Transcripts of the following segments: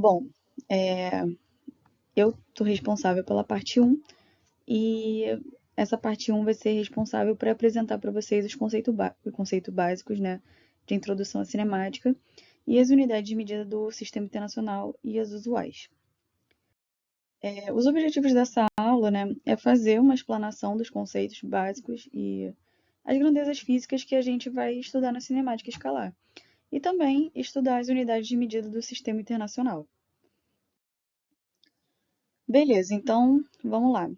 Bom, eu estou responsável pela parte 1 e essa parte 1 vai ser responsável para apresentar para vocês os conceitos básicos, né, de introdução à cinemática e as unidades de medida do Sistema Internacional e as usuais. Os objetivos dessa aula, né, é fazer uma explanação dos conceitos básicos e as grandezas físicas que a gente vai estudar na cinemática escalar, e também estudar as unidades de medida do Sistema Internacional. Beleza, então vamos lá.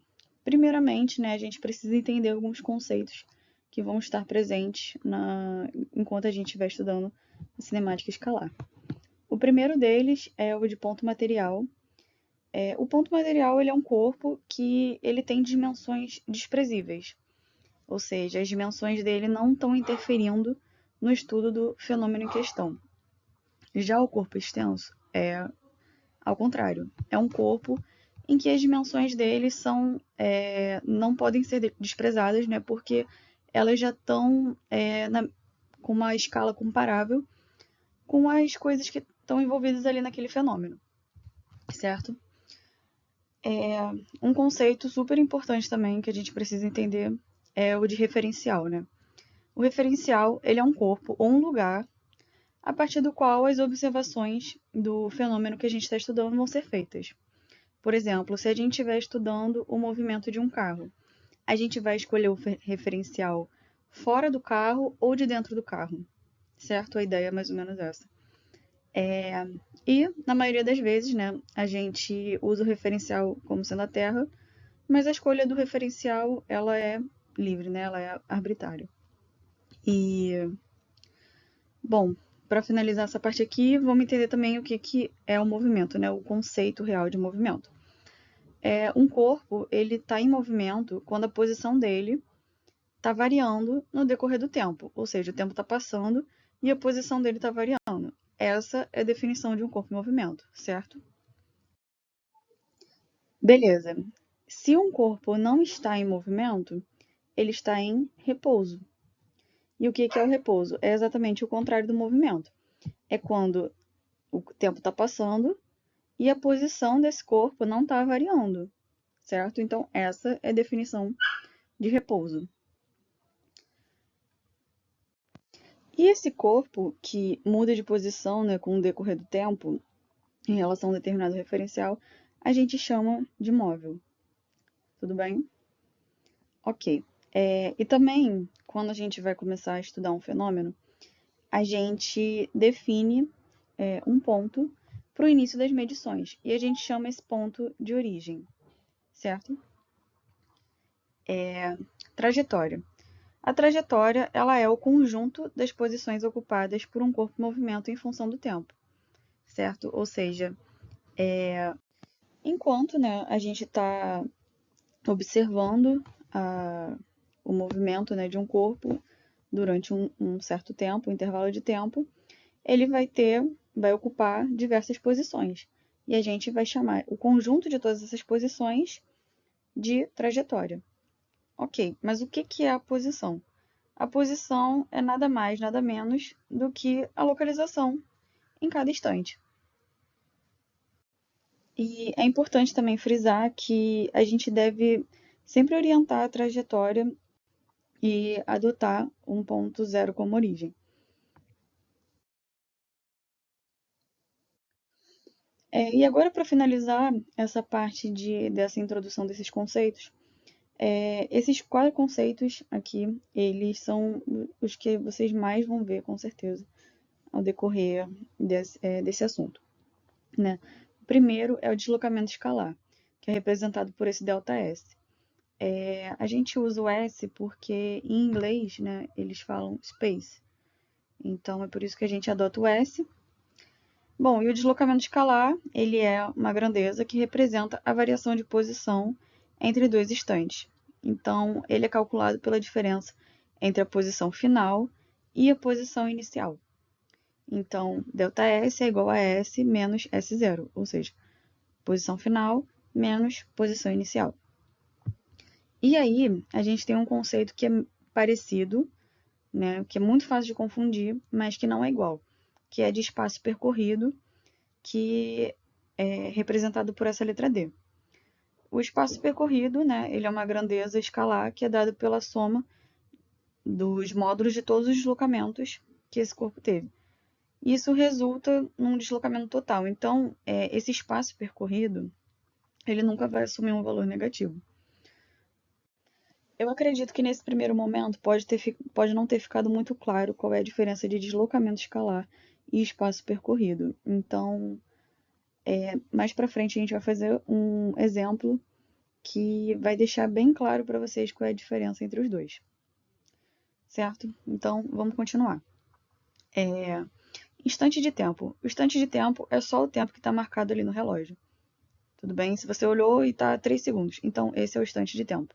Primeiramente, né, a gente precisa entender alguns conceitos que vão estar presentes enquanto a gente estiver estudando a cinemática escalar. O primeiro deles é o de ponto material. O ponto material ele é um corpo que ele tem dimensões desprezíveis, ou seja, as dimensões dele não estão interferindo no estudo do fenômeno em questão. Já o corpo extenso é ao contrário, é um corpo em que as dimensões dele não podem ser desprezadas, né, porque elas já estão com uma escala comparável com as coisas que estão envolvidas ali naquele fenômeno, certo? Um conceito super importante também que a gente precisa entender é o de referencial, né? O referencial ele é um corpo ou um lugar a partir do qual as observações do fenômeno que a gente está estudando vão ser feitas. Por exemplo, se a gente estiver estudando o movimento de um carro, a gente vai escolher o referencial fora do carro ou de dentro do carro, certo? A ideia é mais ou menos essa. E, na maioria das vezes, né, a gente usa o referencial como sendo a Terra, mas a escolha do referencial, ela é livre, né? Ela é arbitrária. E, bom, para finalizar essa parte aqui, vamos entender também o que é o movimento, né? O conceito real de movimento. Um corpo ele está em movimento quando a posição dele está variando no decorrer do tempo, ou seja, o tempo está passando e a posição dele está variando. Essa é a definição de um corpo em movimento, certo? Beleza. Se um corpo não está em movimento, ele está em repouso. E o que é o repouso? É exatamente o contrário do movimento. É quando o tempo está passando e a posição desse corpo não está variando, certo? Então, essa é a definição de repouso. E esse corpo que muda de posição, né, com o decorrer do tempo, em relação a um determinado referencial, a gente chama de móvel. Tudo bem? Ok. E também, quando a gente vai começar a estudar um fenômeno, a gente define um ponto para o início das medições. E a gente chama esse ponto de origem, certo? Trajetória. A trajetória ela é o conjunto das posições ocupadas por um corpo em movimento em função do tempo, certo? Ou seja, enquanto, né, a gente está observando o movimento, né, de um corpo durante um certo tempo, um intervalo de tempo, ele vai ocupar diversas posições. E a gente vai chamar o conjunto de todas essas posições de trajetória. Ok, mas o que é a posição? A posição é nada mais, nada menos do que a localização em cada instante. E é importante também frisar que a gente deve sempre orientar a trajetória e adotar um ponto zero como origem. E agora, para finalizar essa parte dessa introdução desses conceitos, esses 4 conceitos aqui, eles são os que vocês mais vão ver, com certeza, ao decorrer desse assunto, né? O primeiro é o deslocamento escalar, que é representado por esse ΔS. A gente usa o S porque em inglês, né, eles falam space. Então é por isso que a gente adota o S. Bom, e o deslocamento escalar, ele é uma grandeza que representa a variação de posição entre 2 instantes. Então, ele é calculado pela diferença entre a posição final e a posição inicial. Então, ΔS é igual a S menos S0, ou seja, posição final menos posição inicial. E aí, a gente tem um conceito que é parecido, né, que é muito fácil de confundir, mas que não é igual, que é de espaço percorrido, que representado por essa letra D. O espaço percorrido, né, ele é uma grandeza escalar que é dado pela soma dos módulos de todos os deslocamentos que esse corpo teve. Isso resulta num deslocamento total. Então, esse espaço percorrido, ele nunca vai assumir um valor negativo. Eu acredito que nesse primeiro momento pode não ter ficado muito claro qual é a diferença de deslocamento escalar e espaço percorrido. Então, mais para frente a gente vai fazer um exemplo que vai deixar bem claro para vocês qual é a diferença entre os dois. Certo? Então, vamos continuar. Instante de tempo. O instante de tempo é só o tempo que está marcado ali no relógio. Tudo bem? Se você olhou e está 3 segundos. Então, esse é o instante de tempo.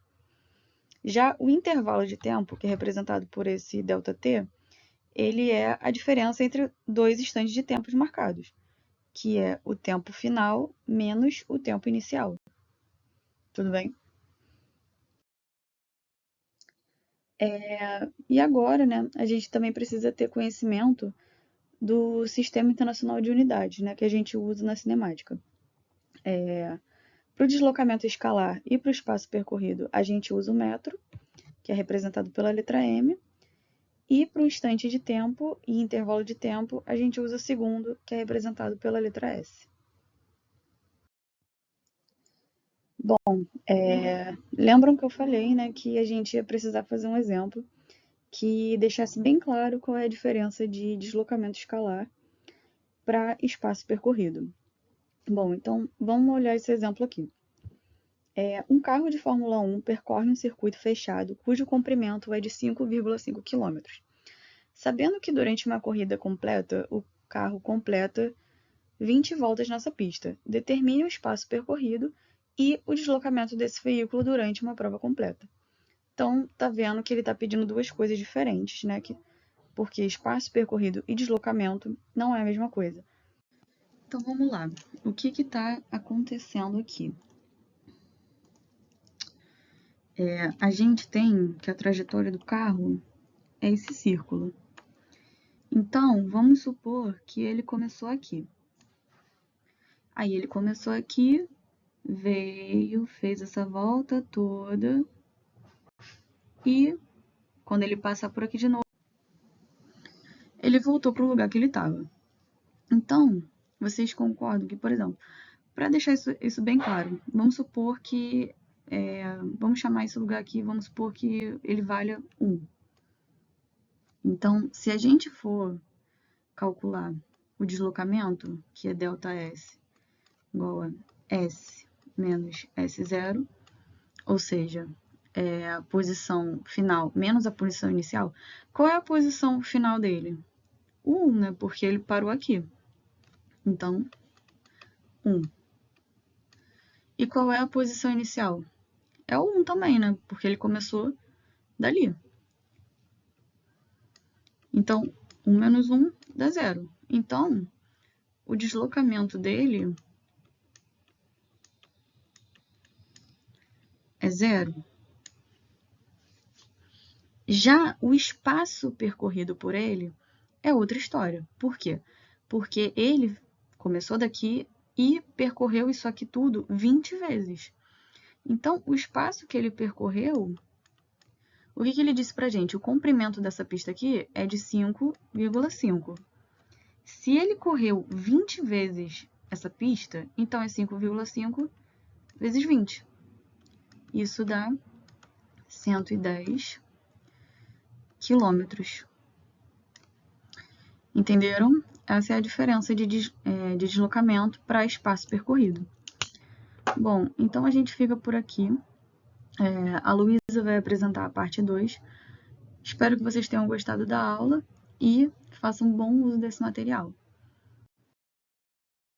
Já o intervalo de tempo, que é representado por esse ΔT, ele é a diferença entre dois instantes de tempo marcados, que é o tempo final menos o tempo inicial. Tudo bem? E agora, né, a gente também precisa ter conhecimento do Sistema Internacional de Unidades, né, que a gente usa na cinemática. Para o deslocamento escalar e para o espaço percorrido, a gente usa o metro, que é representado pela letra M, e para o instante de tempo e intervalo de tempo, a gente usa o segundo, que é representado pela letra S. Bom, lembram que eu falei, né, que a gente ia precisar fazer um exemplo que deixasse bem claro qual é a diferença de deslocamento escalar para espaço percorrido. Bom, então vamos olhar esse exemplo aqui. Um carro de Fórmula 1 percorre um circuito fechado cujo comprimento é de 5,5 km. Sabendo que durante uma corrida completa, o carro completa 20 voltas nessa pista, determine o espaço percorrido e o deslocamento desse veículo durante uma prova completa. Então, tá vendo que ele está pedindo duas coisas diferentes, né? Porque espaço percorrido e deslocamento não é a mesma coisa. Então, vamos lá. O que está acontecendo aqui? A gente tem que a trajetória do carro é esse círculo. Então, vamos supor que ele começou aqui. Aí ele começou aqui, veio, fez essa volta toda e quando ele passar por aqui de novo, ele voltou para o lugar que ele estava. Então, vocês concordam que, por exemplo, para deixar isso bem claro, vamos supor que, vamos chamar esse lugar aqui, vamos supor que ele valha 1. Então, se a gente for calcular o deslocamento, que é ΔS, igual a S menos S0, ou seja, a posição final menos a posição inicial, qual é a posição final dele? O 1, né? Porque ele parou aqui. Então, 1. E qual é a posição inicial? É o 1 também, né? Porque ele começou dali. Então, 1 menos 1 dá 0. Então, o deslocamento dele é 0. Já o espaço percorrido por ele é outra história. Por quê? Porque ele começou daqui e percorreu isso aqui tudo 20 vezes. Então, o espaço que ele percorreu, o que ele disse pra gente? O comprimento dessa pista aqui é de 5,5. Se ele correu 20 vezes essa pista, então é 5,5 vezes 20. Isso dá 110 quilômetros. Entenderam? Essa é a diferença de deslocamento para espaço percorrido. Bom, então a gente fica por aqui. A Luísa vai apresentar a parte 2. Espero que vocês tenham gostado da aula e façam bom uso desse material.